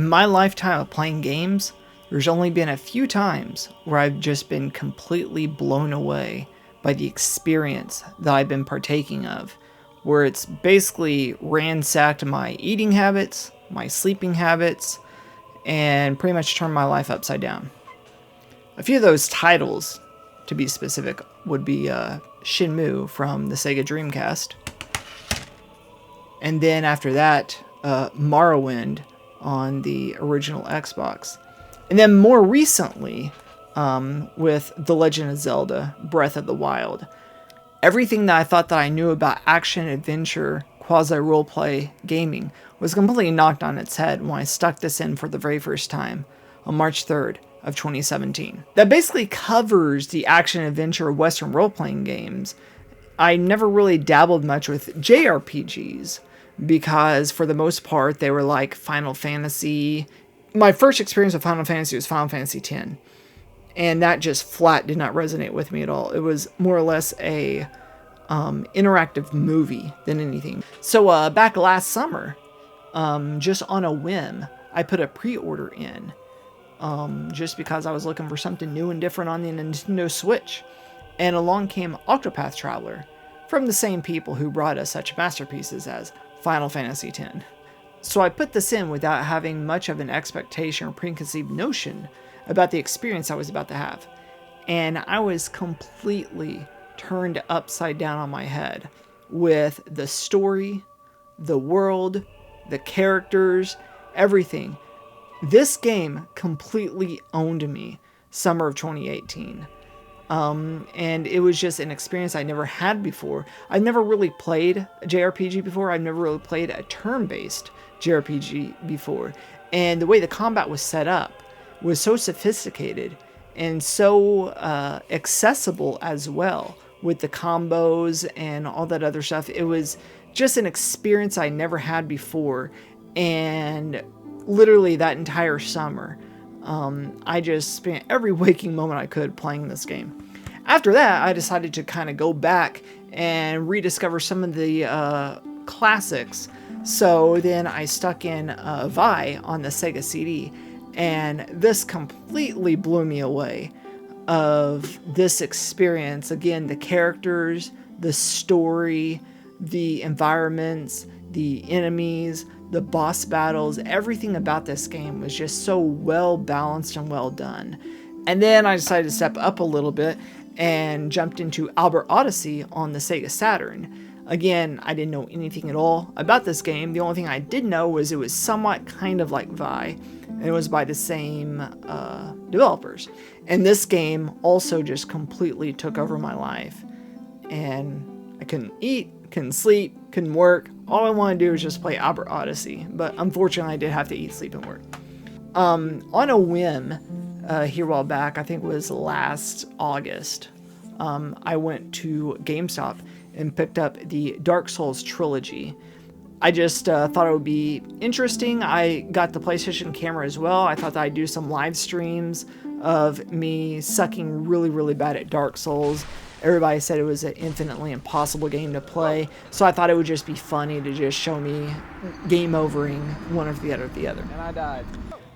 In my lifetime of playing games, there's only been a few times where I've just been completely blown away by the experience that I've been partaking of, where it's basically ransacked my eating habits, my sleeping habits, and pretty much turned my life upside down. A few of those titles, to be specific, would be Shenmue from the Sega Dreamcast. And then after that, Morrowind on the original Xbox. And then more recently, with The Legend of Zelda, Breath of the Wild. Everything that I thought that I knew about action-adventure, quasi-roleplay gaming was completely knocked on its head when I stuck this in for the very first time on March 3rd of 2017. That basically covers the action-adventure Western role-playing games. I never really dabbled much with JRPGs because for the most part they were like Final Fantasy. My first experience with Final Fantasy was Final Fantasy X. And that just flat did not resonate with me at all. It was more or less a interactive movie than anything. So back last summer, just on a whim, I put a pre-order in just because I was looking for something new and different on the Nintendo Switch. And along came Octopath Traveler from the same people who brought us such masterpieces as Final Fantasy X. So I put this in without having much of an expectation or preconceived notion about the experience I was about to have. And I was completely turned upside down on my head with the story, the world, the characters, everything. This game completely owned me summer of 2018. And it was just an experience I never had before. I've never really played a JRPG before. I've never really played a turn-based JRPG before. And the way the combat was set up was so sophisticated and so accessible as well with the combos and all that other stuff. It was just an experience I never had before. And literally that entire summer, I just spent every waking moment I could playing this game. After that, I decided to kind of go back and rediscover some of the classics. So then I stuck in Vi on the Sega CD. And this completely blew me away of this experience. Again, the characters, the story, the environments, the enemies, the boss battles, everything about this game was just so well balanced and well done. And then I decided to step up a little bit and jumped into Albert Odyssey on the Sega Saturn. Again, I didn't know anything at all about this game. The only thing I did know was it was somewhat kind of like Vi, and it was by the same developers. And this game also just completely took over my life. And I couldn't eat, couldn't sleep, couldn't work. All I wanted to do was just play Albert Odyssey. But unfortunately, I did have to eat, sleep, and work. On a whim, here a while back, I think it was last August, I went to GameStop and picked up the Dark Souls trilogy. I just thought it would be interesting. I got the PlayStation camera as well. I thought that I'd do some live streams of me sucking really, really bad at Dark Souls. Everybody said it was an infinitely impossible game to play, so I thought it would just be funny to just show me game overing one after the other. And I died.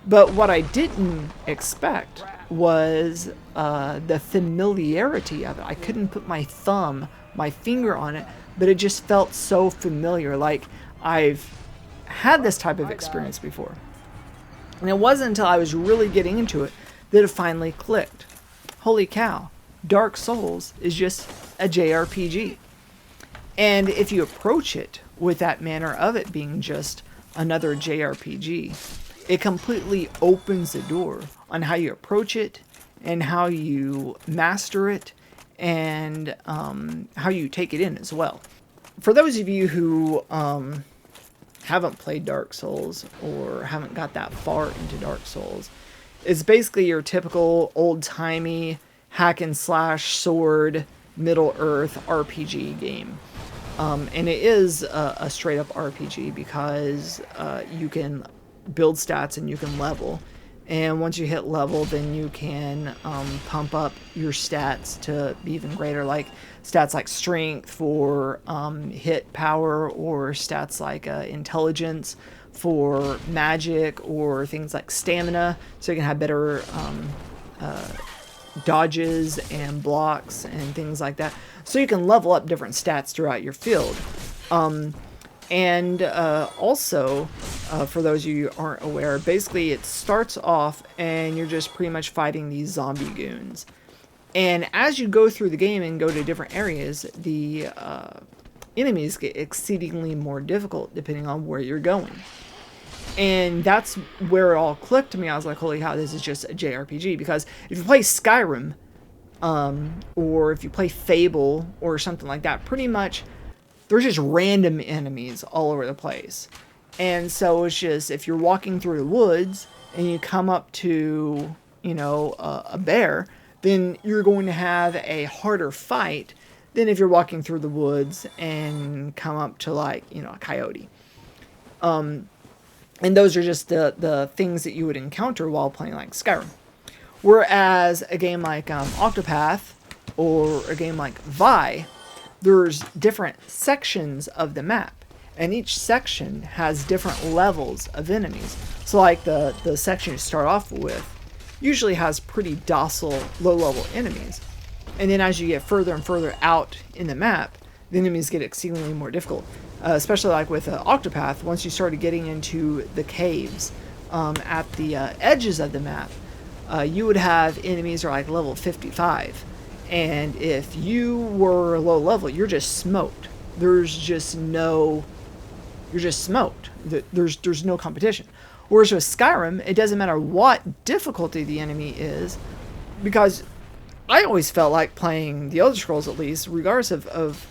But what I didn't expect was the familiarity of it. I couldn't put my finger on it, but it just felt so familiar, like I've had this type of experience before. And it wasn't until I was really getting into it that it finally clicked. Holy cow, Dark Souls is just a JRPG. And if you approach it with that manner of it being just another JRPG, it completely opens the door on how you approach it and how you master it and how you take it in as well. For those of you who haven't played Dark Souls or haven't got that far into Dark Souls, it's basically your typical old-timey hack and slash sword Middle-earth RPG game. And it is a straight-up RPG because you can build stats and you can level. And once you hit level, then you can pump up your stats to be even greater, like stats like strength for hit power, or stats like intelligence for magic or things like stamina, so you can have better dodges and blocks and things like that, so you can level up different stats throughout your field. And also, for those of you who aren't aware, basically it starts off and you're just pretty much fighting these zombie goons. And as you go through the game and go to different areas, the enemies get exceedingly more difficult depending on where you're going. And that's where it all clicked to me. I was like, holy cow, this is just a JRPG. Because if you play Skyrim, or if you play Fable or something like that, pretty much there's just random enemies all over the place. And so it's just, if you're walking through the woods and you come up to, a bear, then you're going to have a harder fight than if you're walking through the woods and come up to a coyote. And those are just the things that you would encounter while playing like Skyrim. Whereas a game like Octopath or a game like Vi, there's different sections of the map. And each section has different levels of enemies. So like the section you start off with usually has pretty docile, low-level enemies. And then as you get further and further out in the map, the enemies get exceedingly more difficult. Especially like with Octopath, once you started getting into the caves at the edges of the map, you would have enemies that are like level 55. And if you were low level, you're just smoked. You're just smoked. There's no competition. Whereas with Skyrim, it doesn't matter what difficulty the enemy is, because I always felt like playing the Elder Scrolls, at least, regardless of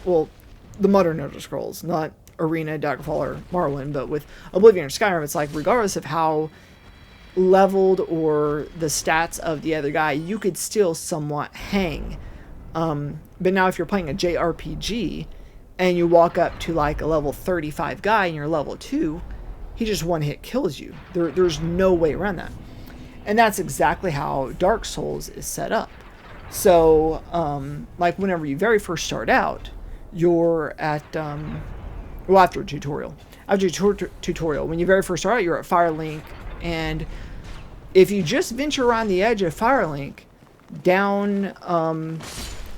the modern Elder Scrolls, not Arena, Daggerfall, or Morrowind, but with Oblivion or Skyrim, it's like regardless of how leveled or the stats of the other guy, you could still somewhat hang. But now if you're playing a JRPG and you walk up to like a level 35 guy and you're level 2, he just one hit kills you. There's no way around that. And that's exactly how Dark Souls is set up. So, like whenever you very first start out, you're at, after a tutorial. After a tutorial, when you very first start out, you're at Firelink, and if you just venture around the edge of Firelink, down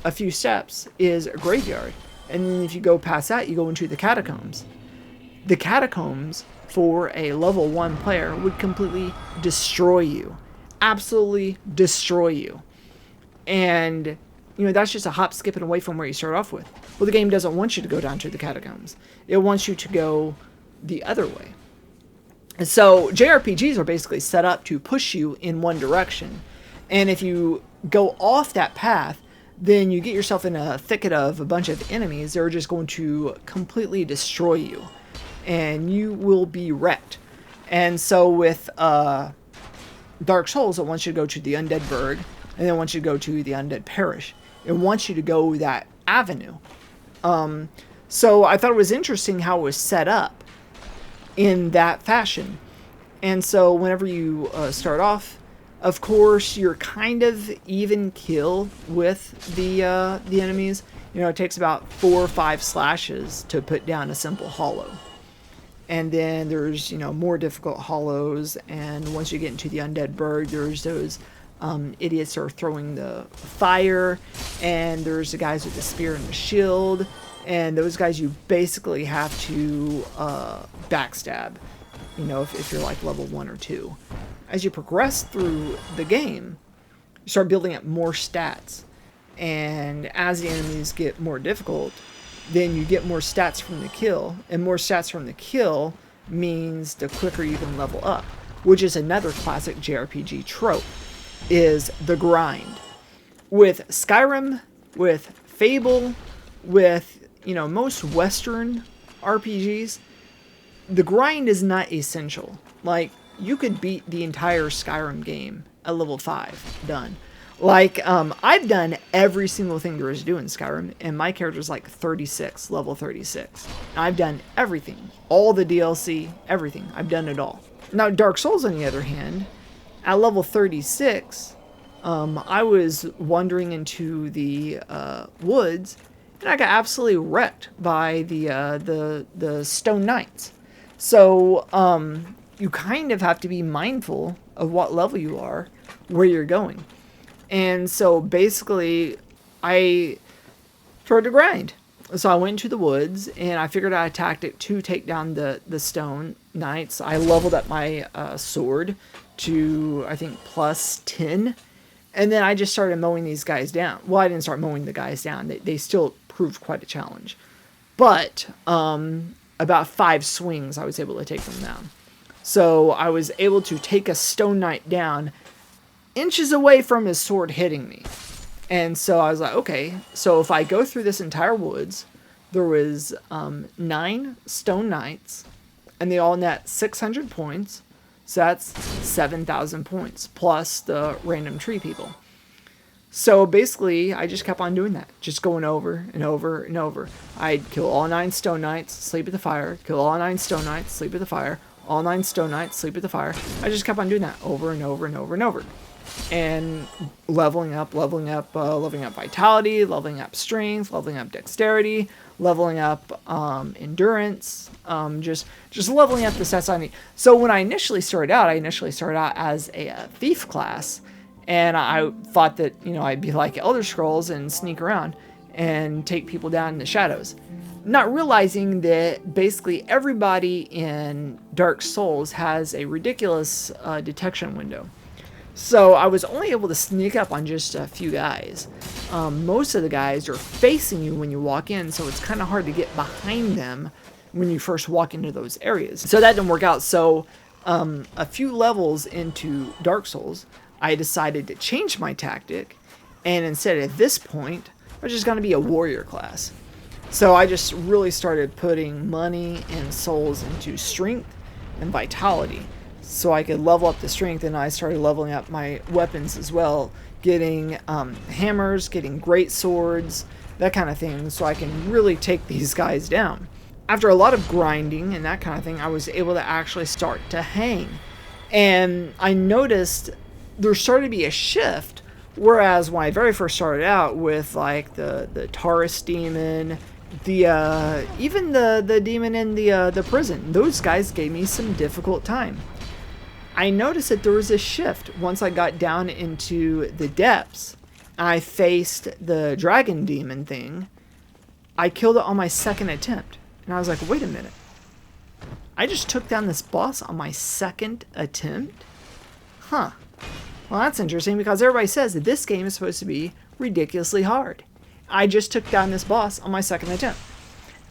a few steps is a graveyard. And then if you go past that, you go into the catacombs. The catacombs, for a level 1 player, would completely destroy you. Absolutely destroy you. And, that's just a hop, skipping away from where you start off with. Well, the game doesn't want you to go down to the catacombs. It wants you to go the other way. And so JRPGs are basically set up to push you in one direction. And if you go off that path, then you get yourself in a thicket of a bunch of enemies that are just going to completely destroy you. And you will be wrecked. And so with Dark Souls, it wants you to go to the Undead Burg, and then wants you to go to the Undead Parish. It wants you to go that avenue. So I thought it was interesting how it was set up in that fashion. And so whenever you start off, of course, you're kind of even kill with the enemies. It takes about 4 or 5 slashes to put down a simple hollow. And then there's, more difficult hollows. And once you get into the Undead Burg, there's those idiots are throwing the fire. And there's the guys with the spear and the shield. And those guys you basically have to backstab, if you're like level 1 or 2. As you progress through the game, you start building up more stats. And as the enemies get more difficult, then you get more stats from the kill. And more stats from the kill means the quicker you can level up. Which is another classic JRPG trope, is the grind. With Skyrim, with Fable, with, most Western RPGs, the grind is not essential. Like, you could beat the entire Skyrim game at level 5. Done. Like, I've done every single thing there is to do in Skyrim, and my character's like 36, level 36. I've done everything. All the DLC, everything. I've done it all. Now, Dark Souls, on the other hand, at level 36, I was wandering into the woods, and I got absolutely wrecked by the Stone Knights. So you kind of have to be mindful of what level you are, where you're going. And so basically, I started to grind. So I went into the woods and I figured out a tactic to take down the stone knights. I leveled up my sword to, I think, plus 10. And then I just started mowing these guys down. Well, I didn't start mowing the guys down. They still proved quite a challenge. But about 5 swings, I was able to take them down. So I was able to take a stone knight down inches away from his sword hitting me. And so I was like, okay, so if I go through this entire woods, there was 9 stone knights, and they all net 600 points. So that's 7,000 points, plus the random tree people. So basically, I just kept on doing that, just going over and over and over. I'd kill all 9 stone knights, sleep at the fire, kill all 9 stone knights, sleep at the fire, all 9 stone knights, sleep at the fire. I just kept on doing that over and over and over and over. And leveling up vitality, leveling up strength, leveling up dexterity, leveling up endurance, just leveling up the stats I need. So when I initially started out as a thief class, and I thought that, I'd be like Elder Scrolls and sneak around and take people down in the shadows. Not realizing that basically everybody in Dark Souls has a ridiculous detection window. So I was only able to sneak up on just a few guys. Most of the guys are facing you when you walk in, so it's kind of hard to get behind them when you first walk into those areas. So that didn't work out. So a few levels into Dark Souls, I decided to change my tactic, and instead at this point, I was just going to be a warrior class. So I just really started putting money and souls into strength and vitality, so I could level up the strength, and I started leveling up my weapons as well, getting hammers, getting great swords, that kind of thing, so I can really take these guys down. After a lot of grinding and that kind of thing, I was able to actually start to hang. And I noticed there started to be a shift, whereas when I very first started out with like the Taurus demon, even the demon in the prison, those guys gave me some difficult time. I noticed that there was a shift once I got down into the depths. I faced the dragon demon thing. I killed it on my second attempt. And I was like, wait a minute. I just took down this boss on my second attempt? Huh. Well, that's interesting because everybody says that this game is supposed to be ridiculously hard. I just took down this boss on my second attempt.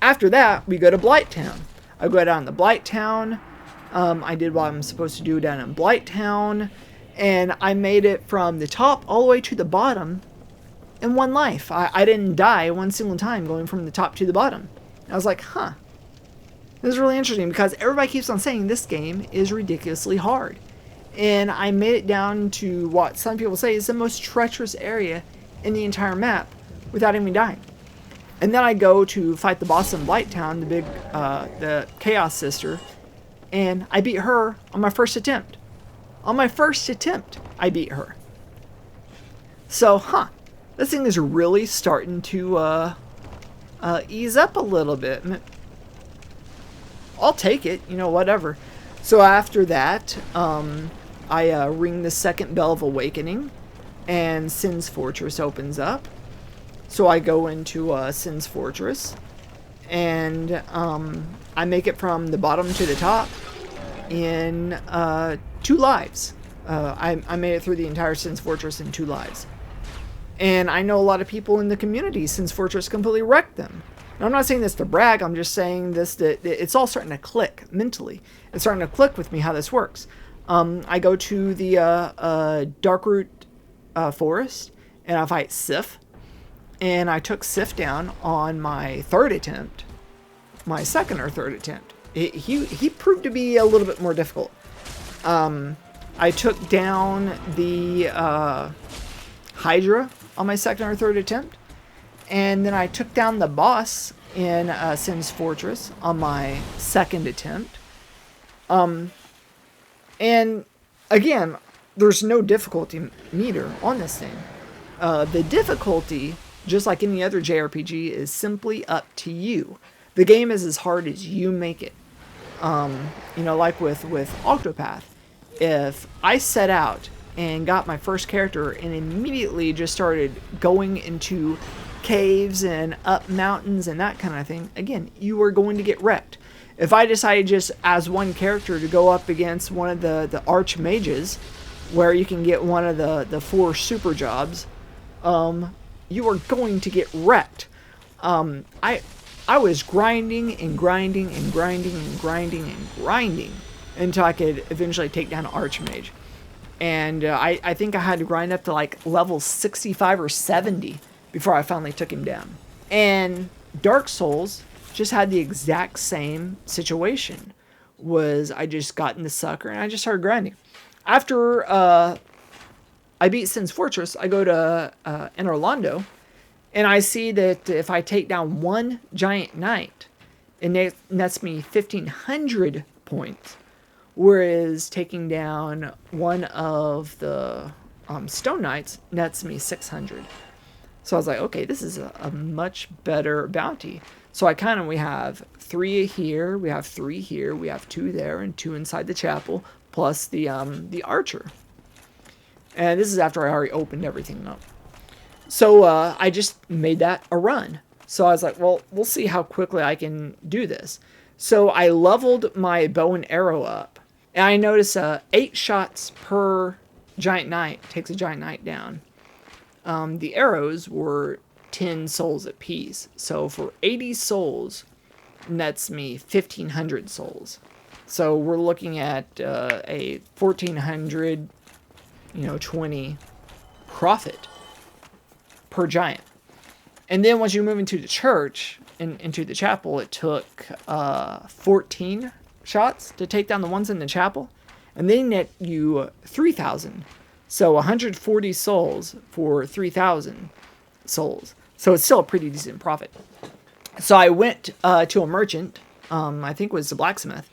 After that, we go to Blighttown. I go down to Blighttown. I did what I'm supposed to do down in Blighttown. And I made it from the top all the way to the bottom in one life. I didn't die one single time going from the top to the bottom. I was like, huh. This is really interesting because everybody keeps on saying this game is ridiculously hard. And I made it down to what some people say is the most treacherous area in the entire map without even dying. And then I go to fight the boss in Blighttown, the Chaos Sister, and I beat her on my first attempt. On my first attempt, I beat her. So, this thing is really starting to ease up a little bit. I'll take it, whatever. So after that, I ring the second bell of awakening, and Sin's Fortress opens up. So I go into Sin's Fortress, and I make it from the bottom to the top in 2 lives. I made it through the entire Sin's Fortress in 2 lives. And I know a lot of people in the community, Sin's Fortress completely wrecked them. And I'm not saying this to brag, I'm just saying this that it's all starting to click mentally. It's starting to click with me how this works. I go to the Darkroot Forest, and I fight Sif. And I took Sif down on my third attempt. My second or third attempt. He proved to be a little bit more difficult. I took down the Hydra on my second or third attempt. And then I took down the boss in Sin's Fortress on my second attempt. And again, there's no difficulty meter on this thing. The difficulty, just like any other JRPG, is simply up to you. The game is as hard as you make it. Like with Octopath, if I set out and got my first character and immediately just started going into caves and up mountains and that kind of thing, again, you are going to get wrecked. If I decided just as one character to go up against one of the archmages, where you can get one of the 4 super jobs, you are going to get wrecked. I was grinding and grinding and grinding and grinding and grinding until I could eventually take down an archmage. And I think I had to grind up to like level 65 or 70 before I finally took him down. And Dark Souls just had the exact same situation. I just got in the sucker and I just started grinding. After I beat Sin's Fortress, I go to Orlando, and I see that if I take down one giant knight, it nets me 1,500 points, whereas taking down one of the stone knights nets me 600. So I was like, okay, this is a much better bounty. So we have 3 here, we have 3 here, we have 2 there, and 2 inside the chapel, plus the archer. And this is after I already opened everything up. So I just made that a run. So I was like, well, we'll see how quickly I can do this. So I leveled my bow and arrow up. And I noticed 8 shots per giant knight takes a giant knight down. The arrows were 10 souls apiece. So for 80 souls, nets me 1,500 souls. So we're looking at a 1,420 profit per giant. And then once you move into the church, into the chapel, it took 14 shots to take down the ones in the chapel. And they net you 3,000. So 140 souls for 3,000 souls. So it's still a pretty decent profit. So I went to a merchant, I think it was a blacksmith,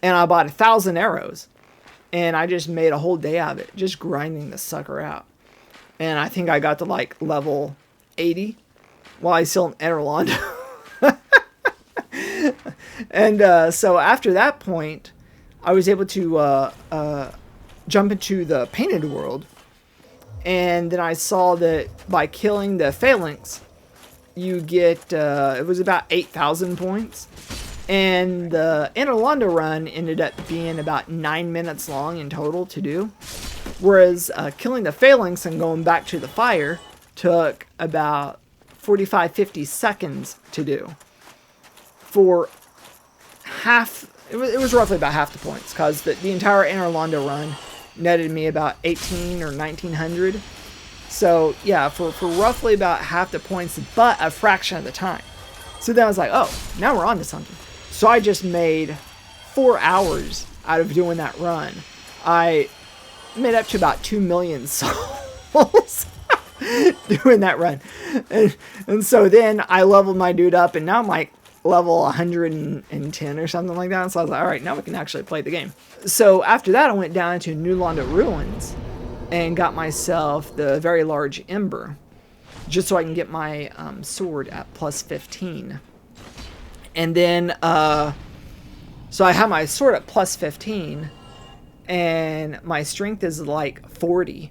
and I bought 1,000 arrows. And I just made a whole day out of it, just grinding the sucker out. And I think I got to like level 80 while I still in Orlando. And so after that point, I was able to jump into the painted world. And then I saw that by killing the phalanx, you get, it was about 8,000 points. And the Orlando run ended up being about 9 minutes long in total to do. Whereas killing the phalanx and going back to the fire took about 45, 50 seconds to do. For half, it was roughly about half the points, because the entire Orlando run netted me about 1,800 or 1,900. So yeah, for roughly about half the points, but a fraction of the time. So then I was like, oh, now we're on to something. So I just made 4 hours out of doing that run. I made up to about 2 million souls doing that run. And so then I leveled my dude up, and now I'm like level 110 or something like that. So I was like, all right, now we can actually play the game. So after that, I went down into New Londo Ruins and got myself the very large ember, just so I can get my sword at plus 15. And then, so I have my sword at plus 15, and my strength is like 40.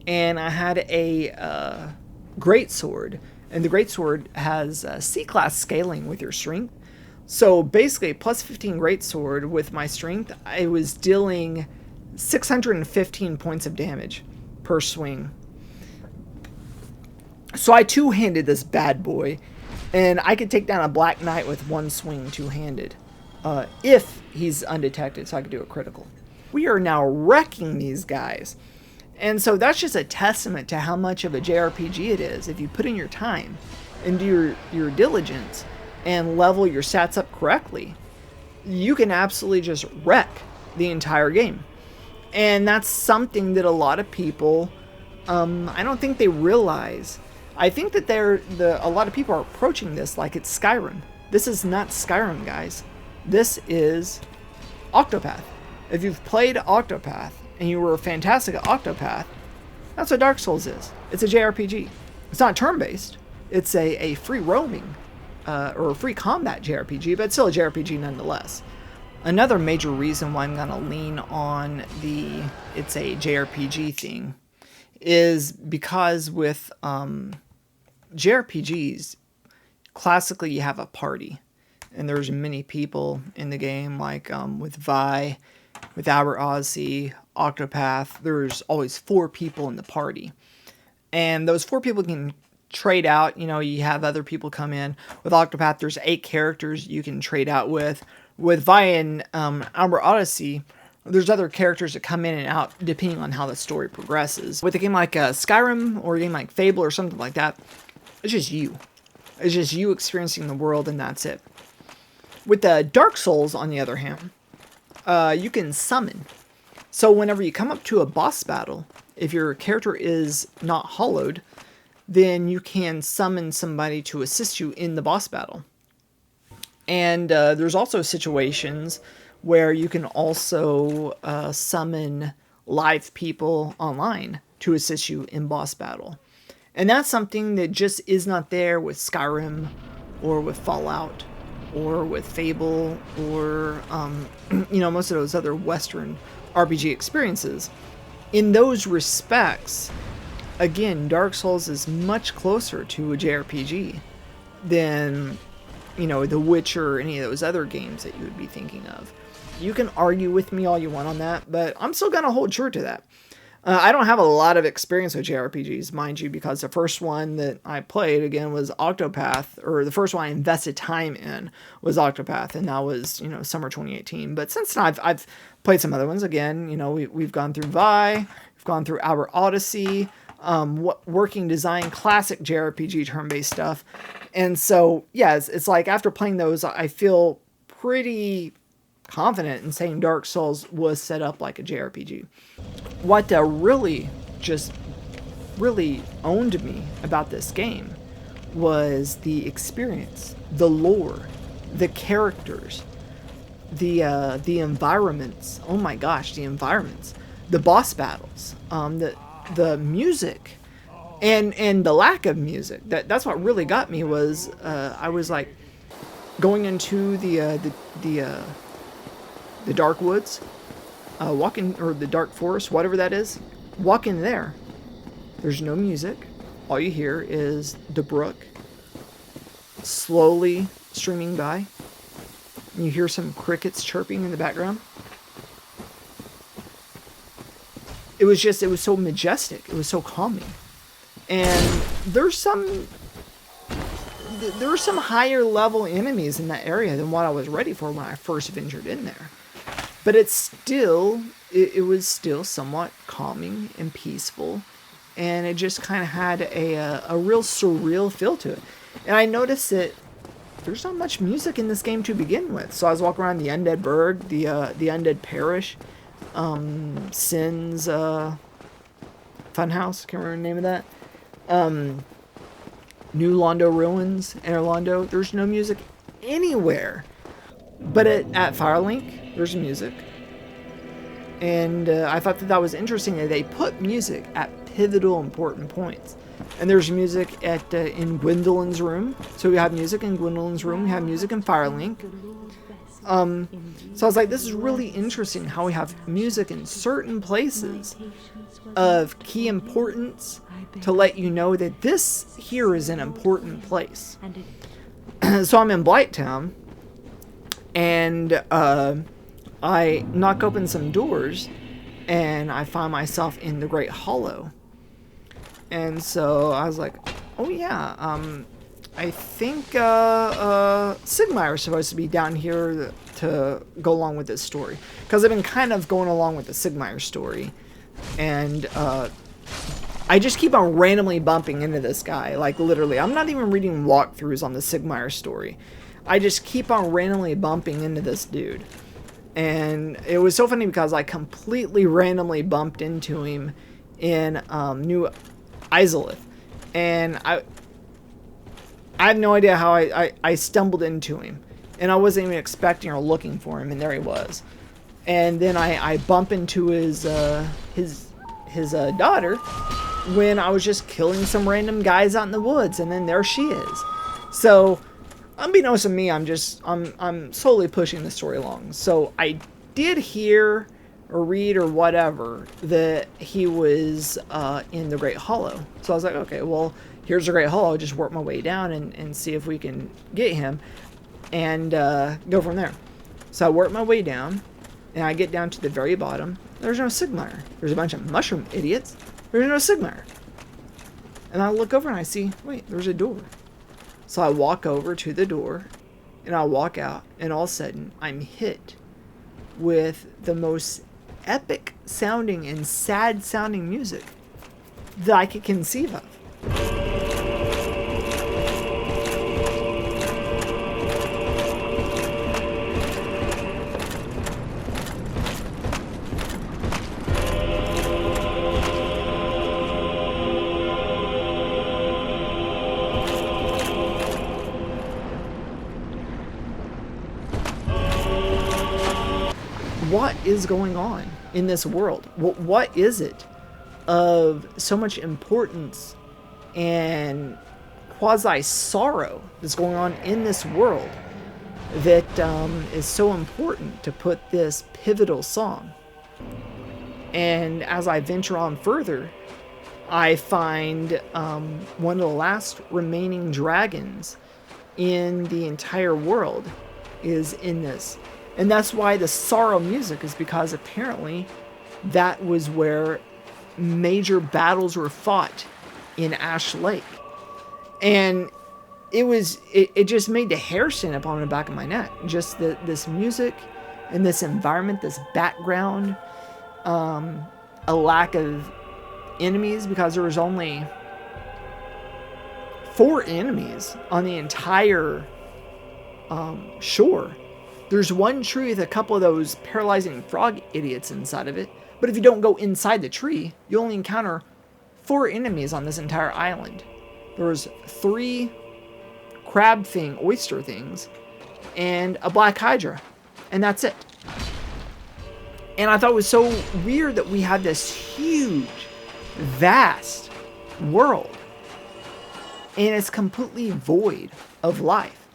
And I had a great sword, and the great sword has C-class scaling with your strength. So basically, plus 15 great sword with my strength, I was dealing 615 points of damage per swing. So I two-handed this bad boy, and I could take down a Black Knight with one swing two-handed, if he's undetected, so I could do a critical. We are now wrecking these guys. And so that's just a testament to how much of a JRPG it is. If you put in your time and do your diligence and level your stats up correctly, you can absolutely just wreck the entire game. And that's something that a lot of people, I don't think they realize. I think that a lot of people are approaching this like it's Skyrim. This is not Skyrim, guys. This is Octopath. If you've played Octopath and you were fantastic at Octopath, that's what Dark Souls is. It's a JRPG. It's not turn-based. It's a free roaming or a free combat JRPG, but it's still a JRPG nonetheless. Another major reason why I'm going to lean on it's a JRPG thing is because with JRPGs, classically you have a party. And there's many people in the game, like with Vi, with Albert Odyssey, Octopath. There's always 4 people in the party. And those 4 people can trade out. You know, you have other people come in. With Octopath, there's 8 characters you can trade out with. With Vi and Albert Odyssey, there's other characters that come in and out depending on how the story progresses. With a game like Skyrim or a game like Fable or something like that, it's just you. It's just you experiencing the world, and that's it. With Dark Souls, on the other hand, you can summon. So whenever you come up to a boss battle, if your character is not hollowed, then you can summon somebody to assist you in the boss battle. And there's also situations where you can also summon live people online to assist you in boss battle. And that's something that just is not there with Skyrim or with Fallout or with Fable or, most of those other Western RPG experiences. In those respects, again, Dark Souls is much closer to a JRPG than, The Witcher or any of those other games that you would be thinking of. You can argue with me all you want on that, but I'm still going to hold true to that. I don't have a lot of experience with JRPGs, mind you, because the first one that I played, again, was Octopath, or the first one I invested time in was Octopath, and that was, summer 2018. But since then, I've played some other ones. Again, we've gone through Vi, we've gone through Albert Odyssey, working design, classic JRPG turn-based stuff. And so, yeah, it's like after playing those, I feel pretty confident in saying Dark Souls was set up like a JRPG. What really owned me about this game was the experience, the lore, the characters, the environments. Oh my gosh, the environments, the boss battles, the music, and the lack of music. That's what really got me. Was I was like going into the dark woods, walking, or the dark forest, whatever that is, walk in there. There's no music. All you hear is the brook slowly streaming by. You hear some crickets chirping in the background. It was so majestic. It was so calming. And there were some higher level enemies in that area than what I was ready for when I first ventured in there. But it was still somewhat calming and peaceful, and it just kind of had a real surreal feel to it. And I noticed that there's not much music in this game to begin with. So I was walking around the Undead Burg, the Undead Parish, Sin's Funhouse, can't remember the name of that. New Londo Ruins, Inner Londo. There's no music anywhere. But at Firelink, there's music. And I thought that was interesting that they put music at pivotal important points. And there's music in Gwendolyn's room. So we have music in Gwendolyn's room. We have music in Firelink. So I was like, this is really interesting how we have music in certain places of key importance to let you know that this here is an important place. So I'm in Blighttown, and I knock open some doors, and I find myself in the Great Hollow. And so I was like, oh yeah, I think Sigmire is supposed to be down here to go along with this story. Because I've been kind of going along with the Sigmire story. And I just keep on randomly bumping into this guy. Like, literally, I'm not even reading walkthroughs on the Sigmire story. I just keep on randomly bumping into this dude. And it was so funny because I completely randomly bumped into him in New Izalith. And I have no idea how I stumbled into him. And I wasn't even expecting or looking for him, and there he was. And then I bump into his daughter when I was just killing some random guys out in the woods, and then there she is. So unbeknownst to me, I'm slowly pushing the story along. So I did hear or read or whatever that he was in the Great Hollow. So I was like, okay, well, here's the Great Hollow. I'll just work my way down and see if we can get him and go from there. So I work my way down, and I get down to the very bottom. There's no Sigmar. There's a bunch of mushroom idiots. There's no Sigmar. And I look over and I see, wait, there's a door. So I walk over to the door, and I walk out, and all of a sudden, I'm hit with the most epic sounding and sad sounding music that I could conceive of. What is going on in this world? What is it of so much importance and quasi-sorrow that's going on in this world that is so important to put this pivotal song? And as I venture on further, I find one of the last remaining dragons in the entire world is in this. And that's why the sorrow music is, because apparently that was where major battles were fought in Ash Lake. And it just made the hair stand up on the back of my neck. Just this music and this environment, this background, a lack of enemies, because there was only 4 enemies on the entire shore. There's one tree with a couple of those paralyzing frog idiots inside of it. But if you don't go inside the tree, you only encounter 4 enemies on this entire island. There was 3 crab thing, oyster things, and a black hydra. And that's it. And I thought it was so weird that we had this huge, vast world. And it's completely void of life.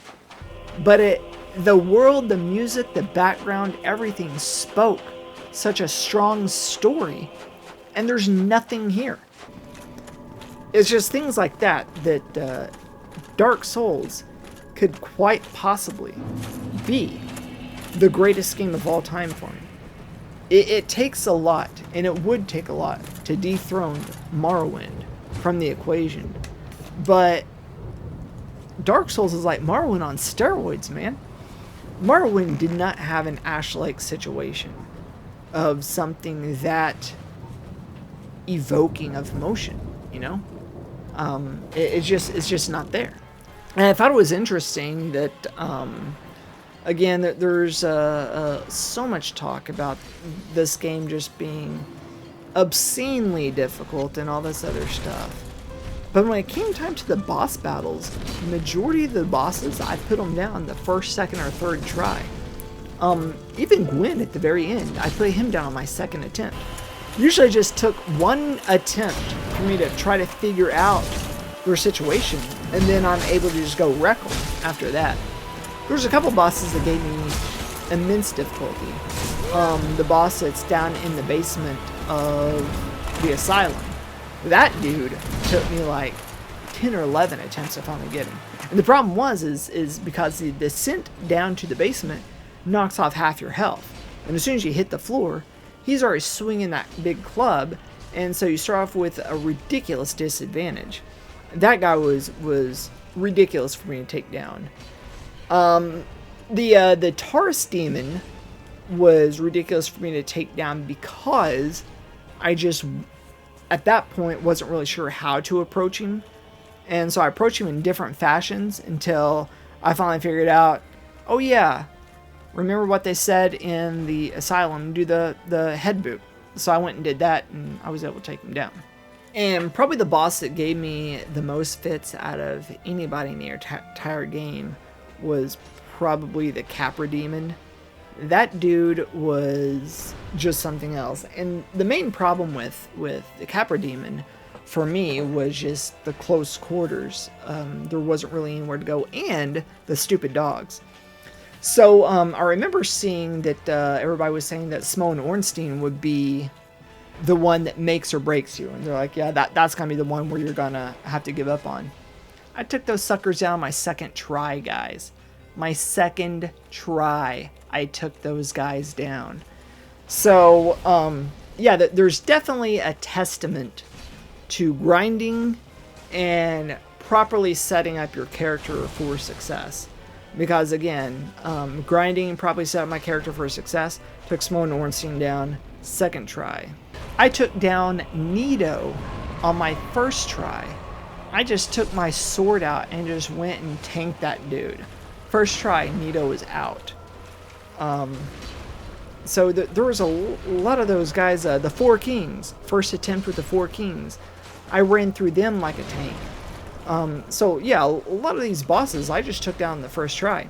But the world, the music, the background, everything spoke such a strong story, and there's nothing here. It's just things like that Dark Souls could quite possibly be the greatest game of all time for me. It takes a lot, and it would take a lot, to dethrone Morrowind from the equation. But Dark Souls is like Morrowind on steroids, man. Morrowind did not have an Ash-like situation of something that evoking of emotion, you know? It's just not there. And I thought it was interesting that, again, there's so much talk about this game just being obscenely difficult and all this other stuff. But when it came time to the boss battles, the majority of the bosses, I put them down the first, second, or third try. Even Gwyn at the very end, I put him down on my second attempt. Usually it just took one attempt for me to try to figure out their situation, and then I'm able to just go wreck them after that. There's a couple bosses that gave me immense difficulty. The boss that's down in the basement of the asylum. That dude took me like 10 or 11 attempts to finally get him. And the problem is because the descent down to the basement knocks off half your health. And as soon as you hit the floor, he's already swinging that big club, and so you start off with a ridiculous disadvantage. That guy was ridiculous for me to take down. The Taurus demon was ridiculous for me to take down because I just, at that point, wasn't really sure how to approach him. And so I approached him in different fashions until I finally figured out, oh yeah, remember what they said in the asylum, do the head boot. So I went and did that, and I was able to take him down. And probably the boss that gave me the most fits out of anybody in the entire game was probably the Capra demon. That dude was just something else. And the main problem with the Capra demon for me was just the close quarters. There wasn't really anywhere to go, and the stupid dogs. So I remember seeing that everybody was saying that Simone Ornstein would be the one that makes or breaks you. And they're like, yeah, that's going to be the one where you're going to have to give up on. I took those suckers down my second try, guys. My second try, I took those guys down. So, yeah, there's definitely a testament to grinding and properly setting up your character for success. Because again, grinding and properly set up my character for success, took Simone Ornstein down second try. I took down Nito on my first try. I just took my sword out and just went and tanked that dude. First try, Nito was out. So there was a lot of those guys. The Four Kings, first attempt with the Four Kings, I ran through them like a tank. So yeah, a lot of these bosses I just took down the first try.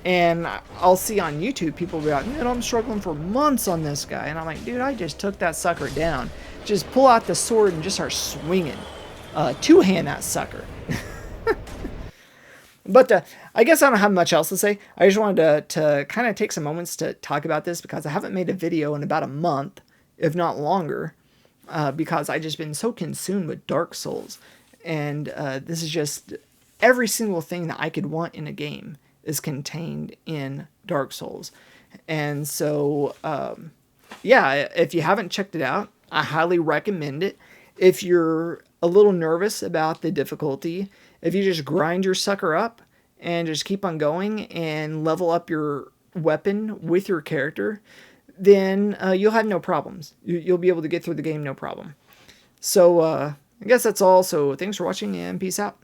And I'll see on YouTube people be like, man, I'm struggling for months on this guy. And I'm like, dude, I just took that sucker down. Just pull out the sword and just start swinging. Two-hand that sucker. But I guess I don't have much else to say. I just wanted to kind of take some moments to talk about this because I haven't made a video in about a month, if not longer, because I've just been so consumed with Dark Souls. And this is just every single thing that I could want in a game is contained in Dark Souls. And so, yeah, if you haven't checked it out, I highly recommend it. If you're a little nervous about the difficulty, if you just grind your sucker up and just keep on going and level up your weapon with your character, then you'll have no problems. You'll be able to get through the game no problem. So I guess that's all. So thanks for watching and peace out.